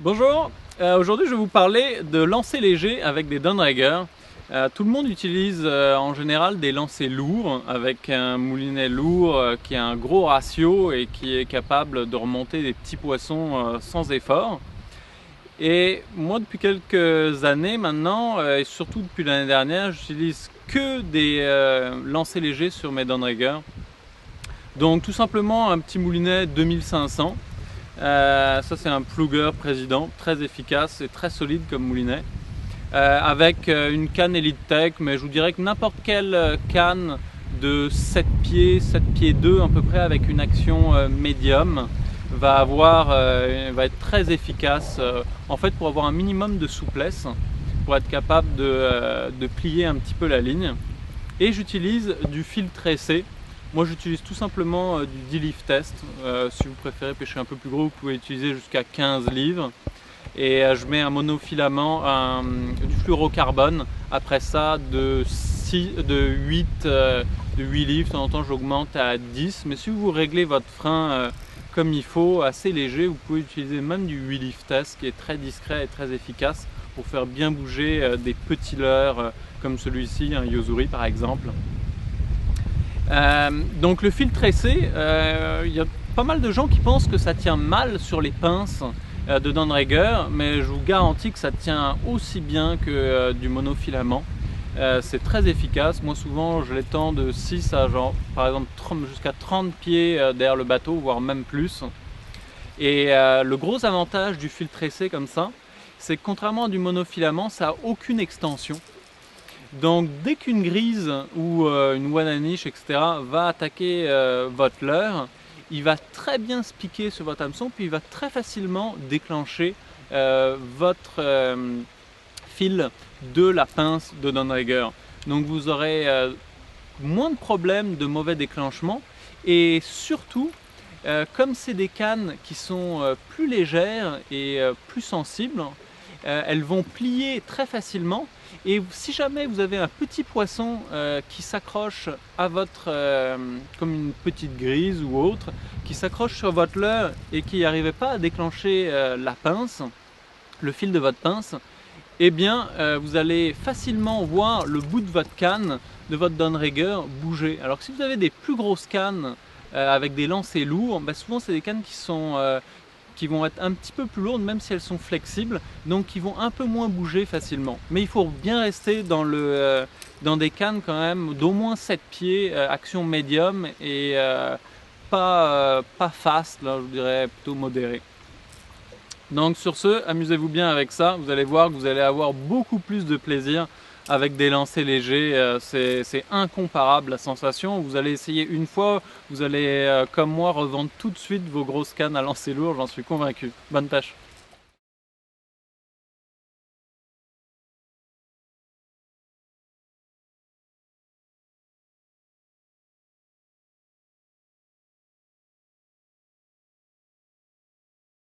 Bonjour, aujourd'hui je vais vous parler de lancer léger avec des downriggers. Tout le monde utilise en général des lancers lourds avec un moulinet lourd qui a un gros ratio et qui est capable de remonter des petits poissons sans effort. Et moi depuis quelques années maintenant, et surtout depuis l'année dernière, j'utilise que des lancers légers sur mes downriggers. Donc tout simplement un petit moulinet 2500. Ça c'est un Pflueger président, très efficace et très solide comme moulinet. Avec une canne Elite Tech, mais je vous dirais que n'importe quelle canne de 7 pieds 2 à peu près avec une action médium va être très efficace en fait pour avoir un minimum de souplesse, pour être capable de plier un petit peu la ligne. Et j'utilise du fil tressé. Moi j'utilise tout simplement du 10 livres test. Si vous préférez pêcher un peu plus gros, vous pouvez utiliser jusqu'à 15 livres. Et je mets un monofilament, du fluorocarbone. Après ça, de 8 livres, de temps en temps j'augmente à 10. Mais si vous réglez votre frein comme il faut, assez léger, vous pouvez utiliser même du 8 livres test qui est très discret et très efficace pour faire bien bouger des petits leurres comme celui-ci, un Yo-Zuri par exemple. Donc le fil tressé, il y a pas mal de gens qui pensent que ça tient mal sur les pinces de downrigger, mais je vous garantis que ça tient aussi bien que du monofilament. C'est très efficace. Moi souvent je l'étends de 6 à par exemple jusqu'à 30 pieds derrière le bateau, voire même plus. Et le gros avantage du fil tressé comme ça, c'est que contrairement à du monofilament, ça n'a aucune extension. Donc dès qu'une grise ou une wananiche, etc. va attaquer votre leurre, il va très bien se piquer sur votre hameçon, puis il va très facilement déclencher votre fil de la pince de downrigger. Donc vous aurez moins de problèmes de mauvais déclenchement, et surtout comme c'est des cannes qui sont plus légères et plus sensibles, elles vont plier très facilement. Et si jamais vous avez un petit poisson qui s'accroche à votre, comme une petite grise ou autre, qui s'accroche sur votre leurre et qui n'arrivait pas à déclencher la pince, le fil de votre pince, eh bien vous allez facilement voir le bout de votre canne, de votre downrigger bouger. Alors que si vous avez des plus grosses cannes avec des lancers lourds, souvent c'est des cannes qui vont être un petit peu plus lourdes, même si elles sont flexibles, donc qui vont un peu moins bouger facilement. Mais il faut bien rester dans des cannes quand même d'au moins 7 pieds, action médium, et pas fast, là, je dirais plutôt modéré. Donc sur ce, amusez-vous bien avec ça, vous allez voir que vous allez avoir beaucoup plus de plaisir avec des lancers légers. C'est incomparable la sensation. Vous allez essayer une fois, vous allez comme moi revendre tout de suite vos grosses cannes à lancer lourd, j'en suis convaincu. Bonne pêche!